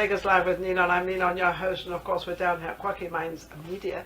Vegas Live with Ninon. I'm Ninon, your host, and of course we're down here at Quirky Minds Media,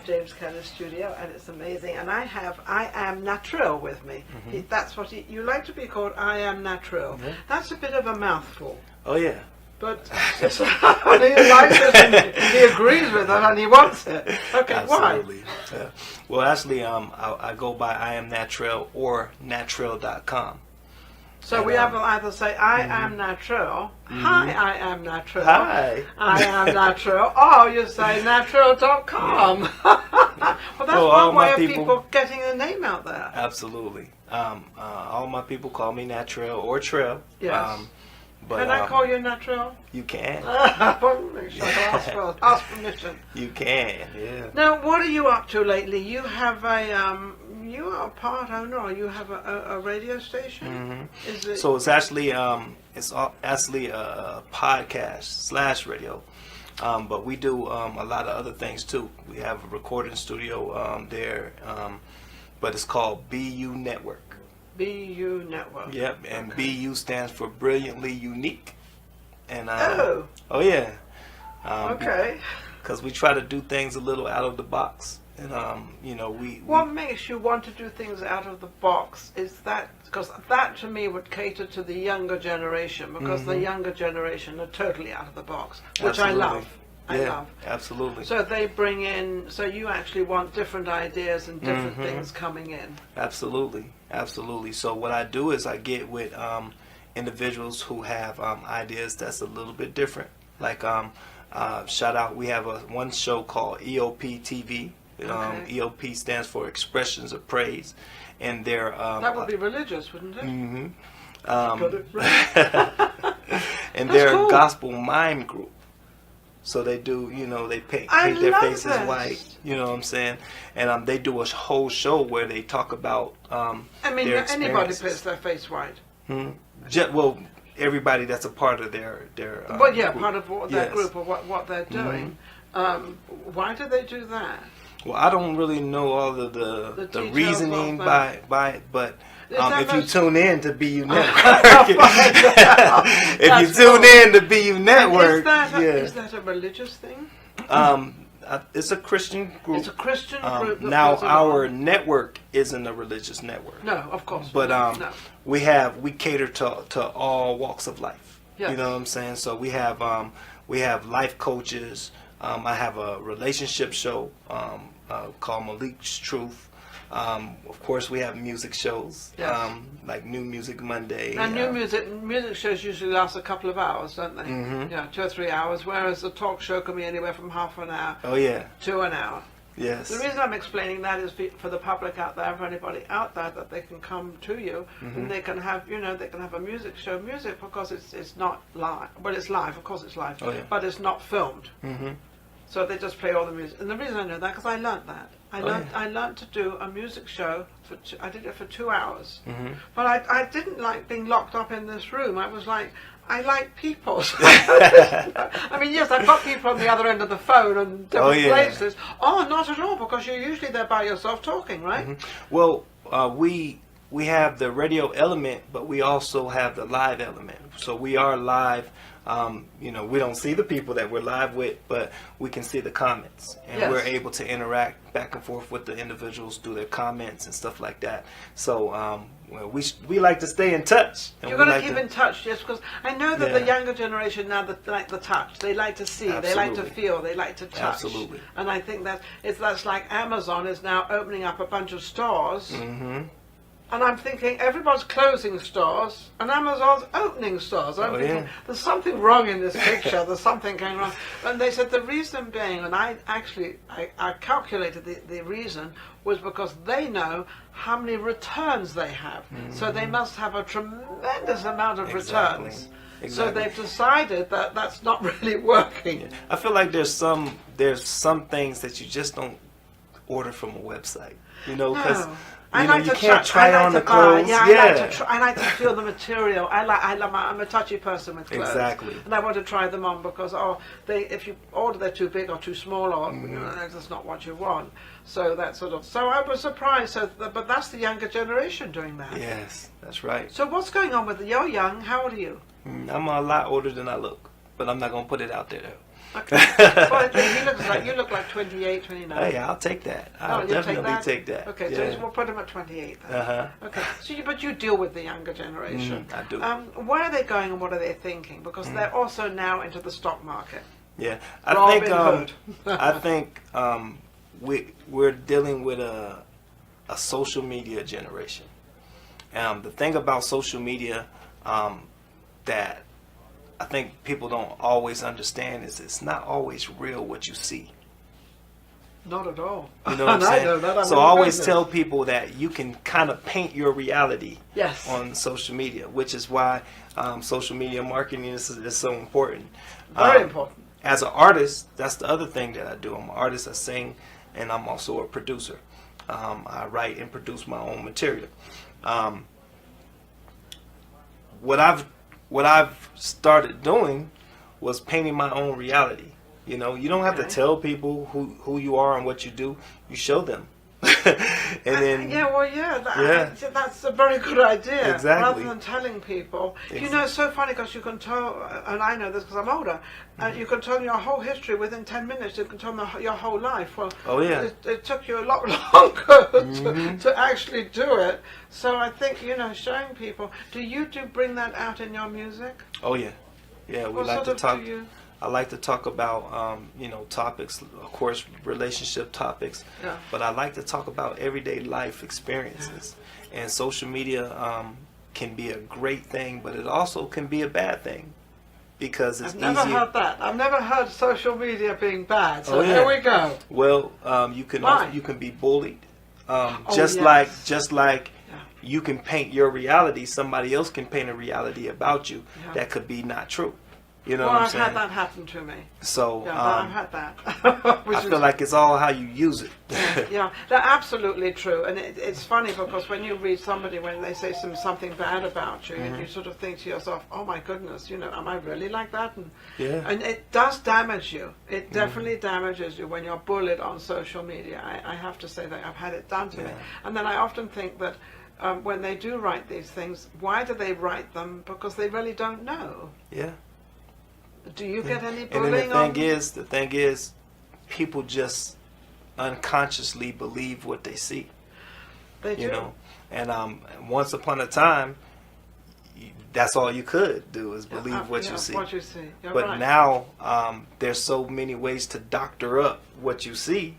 James Keller's studio, and it's amazing. And I have I Am Natrell with me. That's what you like to be called, I Am Natrell. That's a bit of a mouthful. Oh yeah. But he likes it, and he agrees with it, and he wants it. Okay, Absolutely. why? Yeah. Well, actually, I go by I Am Natrell or Natrell.com. So we have to either say, I am Natrell, hi, I am Natrell, Hi. I am Natrell, or you say Natrell.com. Well, that's one way of people getting the name out there. Absolutely. All my people call me Natrell or Trell. Yes. But, can I call you Natrell? You can. Make sure I ask permission. You can, yeah. Now, what are you up to lately? You have you are a part owner, or you have a radio station? Is it? So it's actually a podcast / radio, but we do a lot of other things too. We have a recording studio there, but it's called BU Network. BU Network. Yep, and okay. BU stands for Brilliantly Unique. And oh yeah. Okay. Because we try to do things a little out of the box. And, What makes you want to do things out of the box? Is that because that to me would cater to the younger generation, because the younger generation are totally out of the box, which Absolutely. I love. I love. Absolutely. So they bring in. So you actually want different ideas and different things coming in. Absolutely, absolutely. So what I do is I get with individuals who have ideas that's a little bit different. Like shout out, we have one show called EOP TV. EOP stands for Expressions of Praise, and they're that would be religious, wouldn't it? And they're a gospel mime group. So they do, they paint their faces white. You know what I'm saying? And they do a whole show where they talk about their anybody paints their face white. Well, everybody that's a part of their group. Part of their group or what they're doing. Why do they do that? Well, I don't really know all of the reasoning by it, but if you tune in to BU Network, if you tune in to BU Network, is that a religious thing? It's a Christian group. It's a Christian group. Now our network isn't a religious network. No, of course. But no. we cater to all walks of life. Yes. You know what I'm saying? So we have life coaches. I have a relationship show called Malik's Truth. Of course, we have music shows, like New Music Monday. And new music shows usually last a couple of hours, don't they? Yeah, 2 or 3 hours, whereas a talk show can be anywhere from half an hour to an hour. Yes. The reason I'm explaining that is for the public out there, for anybody out there, that they can come to you and they can have, they can have a music show. Music, because it's not live. Well, it's live, of course it's live, but it's not filmed. So they just play all the music. And the reason I know that, because I learnt that. I learned to do a music show. I did it for 2 hours. But I didn't like being locked up in this room. I was like, I like people. I mean, yes, I've got people on the other end of the phone and different places. Oh, not at all, because you're usually there by yourself talking, right? Well, we have the radio element, but we also have the live element. So we are live. We don't see the people that we're live with, but we can see the comments, and we're able to interact back and forth with the individuals through their comments and stuff like that. So we like to stay in touch. You're going to keep in touch, yes, because I know that the younger generation now that like the touch, they like to see, they like to feel, they like to touch. Absolutely. And I think that's like Amazon is now opening up a bunch of stores. And I'm thinking, everybody's closing stores, and Amazon's opening stores. I'm thinking, there's something wrong in this picture, there's something going wrong. And they said the reason being, and I calculated the reason, was because they know how many returns they have. So they must have a tremendous amount of returns. Exactly. So they've decided that that's not really working. I feel like there's some things that you just don't order from a website, because... I like you to can't try on the clothes. I like to feel the material. I'm a touchy person with clothes. Exactly. And I want to try them on because if you order they're too big or too small or that's not what you want. So that sort of. So I was surprised. But that's the younger generation doing that. Yes, that's right. So what's going on with you're young? How old are you? I'm a lot older than I look. but I'm not gonna put it out there. Okay. Well, you look like 28, 29. Hey, I'll take that. I'll definitely take that. Okay, yeah. so we'll put them at 28 then. Uh-huh. Okay, so but you deal with the younger generation. I do. Where are they going and what are they thinking? Because they're also now into the stock market. Yeah, I think we're dealing with a social media generation. The thing about social media that I think people don't always understand is it's not always real what you see. Not at all. You know what I'm saying? So I always tell people that you can kind of paint your reality on social media, which is why social media marketing is so important. Very important. As an artist, that's the other thing that I do. I'm an artist, I sing, and I'm also a producer. I write and produce my own material. What I've started doing was painting my own reality. You know, you don't have to tell people who you are and what you do. You show them. And then that's a very good idea. Exactly. Rather than telling people. You know, it's so funny because you can tell, and I know this because I'm older, you can tell your whole history within 10 minutes. You can tell them your whole life. Well, it took you a lot longer to actually do it. So I think, you know, showing people. Do you bring that out in your music? Oh yeah, yeah. We like to talk. I like to talk about, you know, topics, of course, relationship topics, but I like to talk about everyday life experiences. And social media can be a great thing, but it also can be a bad thing because it's easier. I've never heard that. I've never heard social media being bad. So here we go. Well, you can be bullied, just like you can paint your reality. Somebody else can paint a reality about you that could be not true. You know what I'm saying? I've had that happen to me. So I've had that. I feel like it's all how you use it. Yeah, they're absolutely true. And it's funny because when you read somebody, when they say something bad about you, you sort of think to yourself, oh my goodness, you know, am I really like that? And it does damage you. It definitely damages you when you're bullied on social media. I have to say that I've had it done to me. And then I often think that when they do write these things, why do they write them? Because they really don't know. Yeah. Do you get any bullying? And then the thing is, people just unconsciously believe what they see. They do. You know, and once upon a time, that's all you could do is believe what you see. What you see. But now, there's so many ways to doctor up what you see,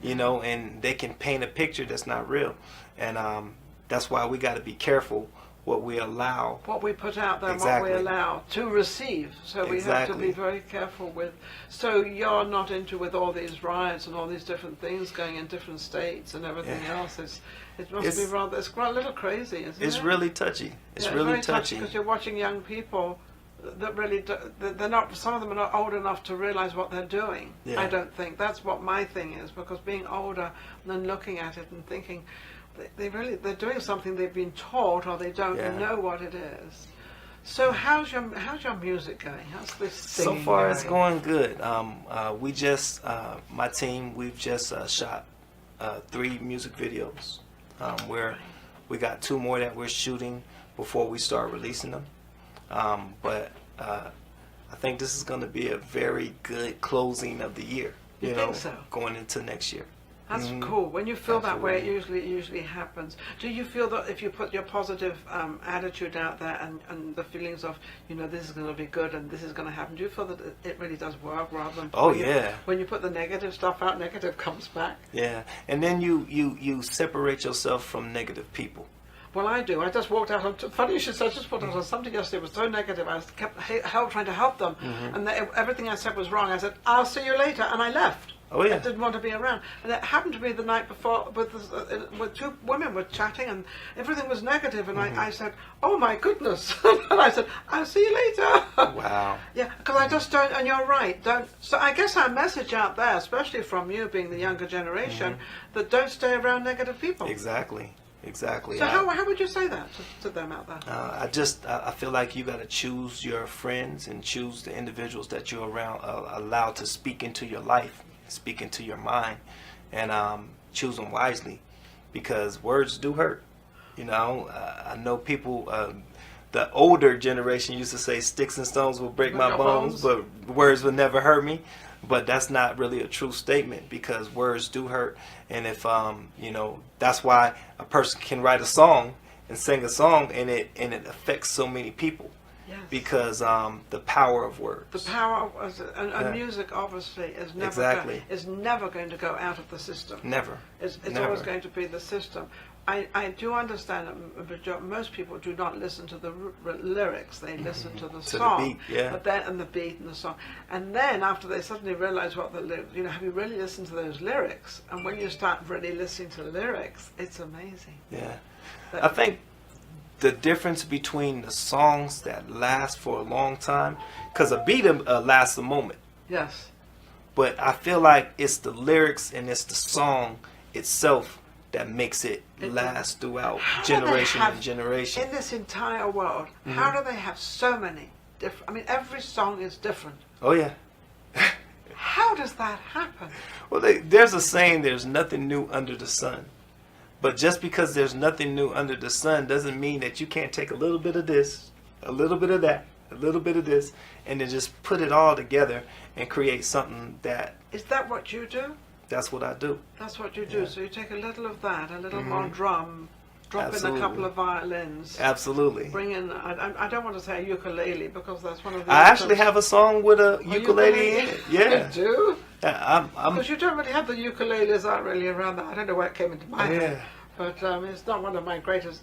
you know, and they can paint a picture that's not real, and that's why we got to be careful what we allow, what we put out there, and what we allow to receive. So we have to be very careful with. So you're not into with all these riots and all these different things going in different states and everything else. It must be rather. It's quite a little crazy, isn't it? It's really touchy. It's really touchy because you're watching young people that really they're not. Some of them are not old enough to realize what they're doing. I don't think that's what my thing is, because being older and then looking at it and thinking. They're doing something they've been taught, or they don't know what it is. So how's your music going? How's this singing So far going? It's going good. We just my team, we've just shot 3 music videos. Where we got 2 more that we're shooting before we start releasing them. But I think this is going to be a very good closing of the year. You know, think so? Going into next year. That's cool. When you feel that way, it usually happens. Do you feel that if you put your positive attitude out there and the feelings of, you know, this is going to be good and this is going to happen, do you feel that it really does work rather than when you put the negative stuff out, negative comes back? Yeah, and then you separate yourself from negative people. Well, I do. I just walked out on. Funny you should say. I just walked out on something yesterday. It was so negative. I kept trying to help them, and everything I said was wrong. I said, "I'll see you later," and I left. Oh yeah. I didn't want to be around, and it happened to be the night before with 2 women were chatting, and everything was negative, and I said, "Oh my goodness!" and I said, "I'll see you later." Wow. Yeah, because I just don't. And you're right. Don't. So I guess our message out there, especially from you, being the younger generation, that don't stay around negative people. Exactly. Exactly. So how would you say that to them out there? I feel like you got to choose your friends and choose the individuals that you're around, allowed to speak into your life, speak into your mind, and choose them wisely, because words do hurt. You know, I know people the older generation used to say sticks and stones will break my bones, but words will never hurt me. But that's not really a true statement, because words do hurt. And if you know, that's why a person can write a song and sing a song, and it affects so many people. Yes. Because the power of words. The power of music, obviously, is never going to go out of the system. Never. It's always going to be the system. I do understand that most people do not listen to the lyrics; they listen to the song, the beat, yeah. But then and the beat and the song, and then after they suddenly realize what the lyrics, you know, have you really listened to those lyrics? And when you start really listening to the lyrics, it's amazing. Yeah, I think the difference between the songs that last for a long time, because a beat lasts a moment. Yes. But I feel like it's the lyrics and it's the song itself that makes it last throughout generation and generation. In this entire world, how do they have so many different... I mean, every song is different. Oh, yeah. How does that happen? Well, there's a saying, there's nothing new under the sun. But just because there's nothing new under the sun doesn't mean that you can't take a little bit of this, a little bit of that, a little bit of this, and then just put it all together and create something that... Is that what you do? That's what I do. That's what you do. Yeah. So you take a little of that, a little more drum, drop in a couple of violins. Absolutely. Bring in, I don't want to say a ukulele, because that's one of the... I actually have a song with a ukulele in it. Yeah. You do? Yeah, because you don't really have the ukuleles out really around that. I don't know where it came into my head. But it's not one of my greatest.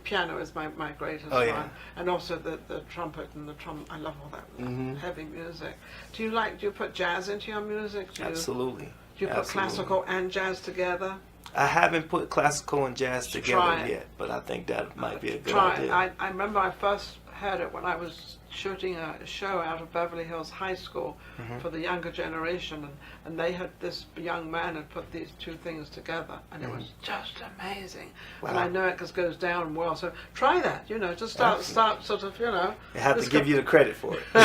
Piano is my greatest one, and also the trumpet and the I love all that heavy music. Do you put jazz into your music? Absolutely. Do you put classical and jazz together? I haven't put classical and jazz together yet, but I think that might be a good idea. I remember I first heard it when I was shooting a show out of Beverly Hills High School for the younger generation, and they had, this young man had put these two things together, and it was just amazing. Wow. And I know it just goes down well, so try that, you know, just start sort of, you know. I have to give you the credit for it. No,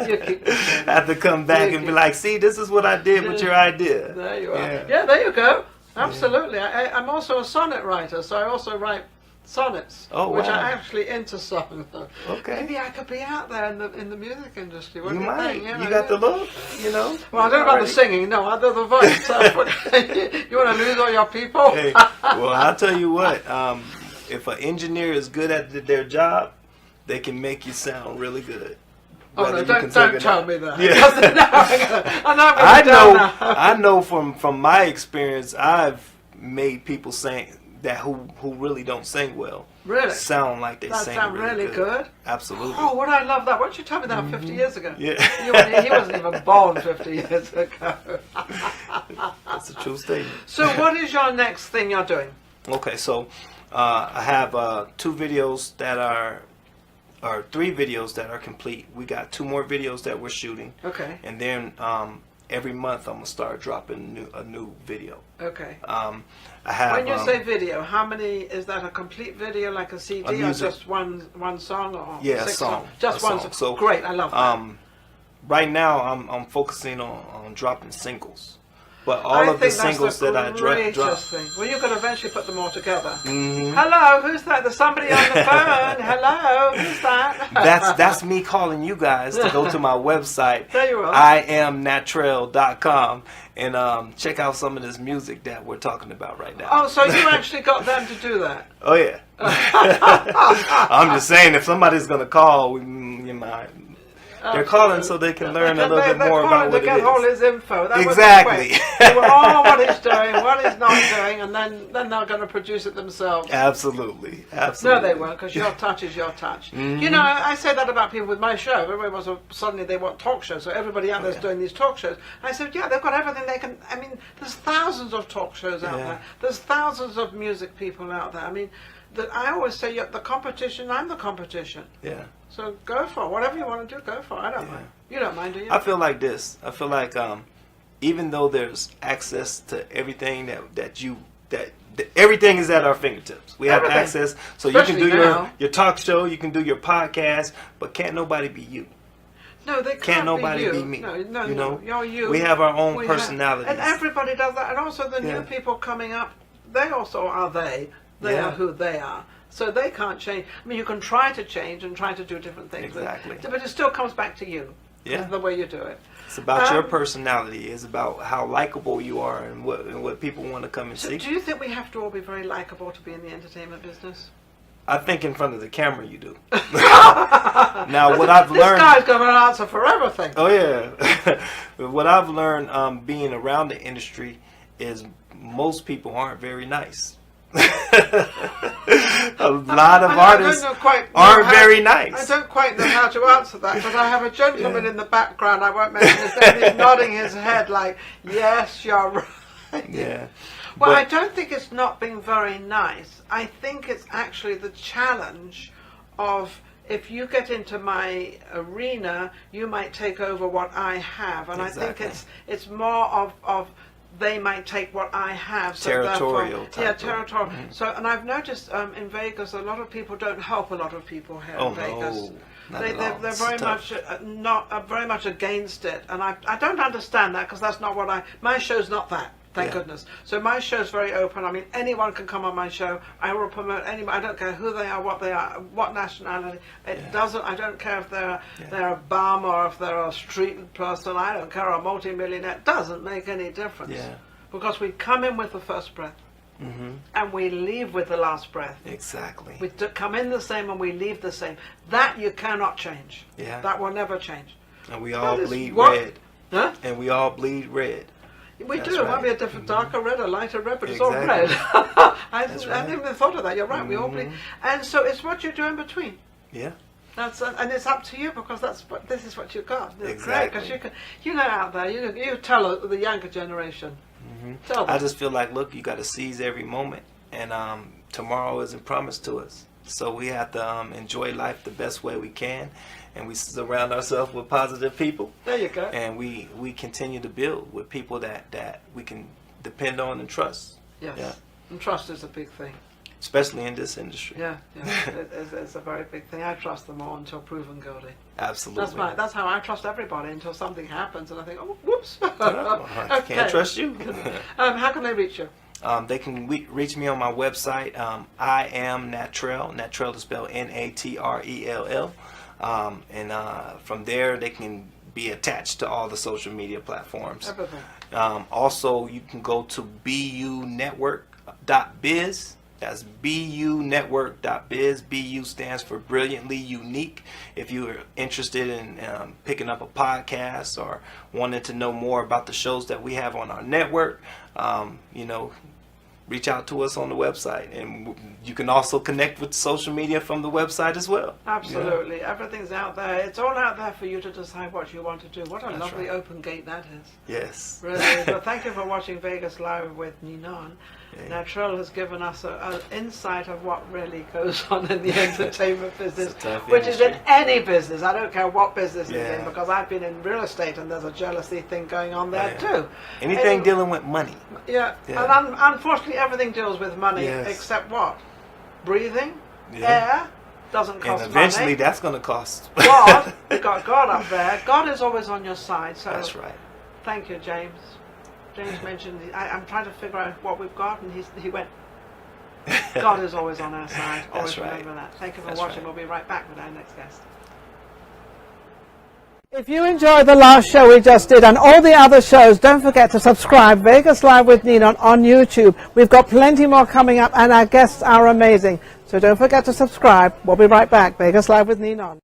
you keep it. I have to come back and be like, see, this is what I did with your idea. There you are. Yeah, there you go. Absolutely. Yeah. I'm also a sonnet writer, so I also write sonnets, which are actually into songs. Okay. Maybe I could be out there in the music industry. What you do might. Think? You got the look, you know. Well, I don't know about the singing. No, I do the voice. You want to lose all your people? Hey, well, I'll tell you what. If an engineer is good at their job, they can make you sound really good. Oh no! Don't tell me that. Yeah. I know from my experience, I've made people sing that who really don't sing well. Really? Sound like they sing really good. Absolutely. Oh, would I love that? Why don't you tell me that 50 years ago? Yeah. He wasn't even born 50 years ago. That's a true statement. So what is your next thing you're doing? Okay, so I have 2 videos that are, or 3 videos that are complete. We got 2 more videos that we're shooting. Okay. And then every month I'm gonna start dropping a new video. Okay. I have. When you say video, how many is that? A complete video, like a CD, or just one song, or a 6 song? Just a one song. song. So great, I love that. Right now I'm focusing on dropping singles. But all of the singles that I drop. Well, you could eventually put them all together. Mm-hmm. Hello, who's that? There's somebody on the phone. Hello, who's that? That's me calling you guys to go to my website. There you are. IamNatrell.com and check out some of this music that we're talking about right now. Oh, so you actually got them to do that? Oh yeah. I'm just saying, if somebody's gonna call, you might. They're calling so they can learn a little bit more about what it is. They get all his info. That exactly. What he's doing, what he's not doing, and then they're going to produce it themselves. Absolutely. No, they won't, because your touch is your touch. Mm-hmm. You know, I say that about people with my show. Everybody wants suddenly they want talk shows, so everybody out there's doing these talk shows. I said, yeah, they've got everything they can. I mean, there's thousands of talk shows out there. There's thousands of music people out there. I mean, I always say, the competition, I'm the competition. Yeah. So go for it. Whatever you want to do, go for it. I don't mind. You don't mind, do you? I feel like this. I feel like even though there's access to everything that everything is at our fingertips. We have access, so especially you can do your talk show, you can do your podcast, but can't nobody be you. No, they can't nobody be me. No, you know? You're you. We have our own personalities. And everybody does that. And also the new people coming up, they also are they. They are who they are. So they can't change. I mean, you can try to change and try to do different things. Exactly. But it still comes back to you. Yeah. The way you do it. It's about your personality. It's about how likable you are and what people want to come and see. Do you think we have to all be very likable to be in the entertainment business? I think in front of the camera you do. Now, what I've learned... This guy's got an answer for everything. Oh, yeah. What I've learned being around the industry is most people aren't very nice. A lot of artists aren't very nice. I don't quite know how to answer that, but I have a gentleman in the background, I won't mention his name, he's nodding his head like, yes, you're right. Yeah. Well, I don't think it's not being very nice. I think it's actually the challenge of, if you get into my arena, you might take over what I have. And Exactly. I think it's more of they might take what I have. So territorial type. Yeah, territorial. So, and I've noticed in Vegas, a lot of people don't help a lot of people here in Vegas. No, They're very much very much against it, and I don't understand that, because that's not what my show's not that. Thank goodness. So my show's very open. I mean, anyone can come on my show. I will promote anyone. I don't care who they are, what nationality. It doesn't. I don't care if they're a bum or if they're a street person. I don't care, a multi-millionaire. It doesn't make any difference. Yeah. Because we come in with the first breath, and we leave with the last breath. Exactly. We come in the same and we leave the same. That you cannot change. Yeah. That will never change. And we all bleed what? red. Huh? And we all bleed red. We That's do. It right. might be a different, darker red, a lighter red, but Exactly. it's all red. I right. didn't even thought of that. You're right. We all bleed. And so it's what you do in between. Yeah. And it's up to you, because this is what you got. It's Exactly. great, because you go out there. You tell the younger generation. Tell them. I just feel like, look, you got to seize every moment, and tomorrow isn't promised to us. So we have to enjoy life the best way we can, and we surround ourselves with positive people. There you go. And we continue to build with people that we can depend on and trust. Yes. Yeah. And trust is a big thing. Especially in this industry. Yeah. It's a very big thing. I trust them all until proven guilty. Absolutely. That's how I trust everybody until something happens and I think, oh, whoops. I can't trust you. How can they reach you? They can reach me on my website, I Am Natrell. Natrell is spelled Natrell. And from there, they can be attached to all the social media platforms. Everything. Also, you can go to bunetwork.biz. That's bunetwork.biz. BU stands for Brilliantly Unique. If you are interested in picking up a podcast or wanted to know more about the shows that we have on our network, reach out to us on the website, and you can also connect with social media from the website as well. Absolutely. Everything's out there. It's all out there for you to decide what you want to do. What a lovely open gate that is. Yes. Really. But thank you for watching Vegas Live with Ninon. Natrell has given us an insight of what really goes on in the entertainment business, which is in any business. I don't care what business it's in, because I've been in real estate and there's a jealousy thing going on there too. Anything dealing with money. Yeah. And unfortunately everything deals with money except what? Breathing, air, doesn't cost money. And eventually that's going to cost. God, you've got God up there. God is always on your side. So that's right. Thank you, James. James mentioned, I'm trying to figure out what we've got, and he went, God is always on our side. Always remember that. Thank you for watching. We'll be right back with our next guest. If you enjoyed the last show we just did and all the other shows, don't forget to subscribe. Vegas Live with Ninon on YouTube. We've got plenty more coming up, and our guests are amazing. So don't forget to subscribe. We'll be right back. Vegas Live with Ninon.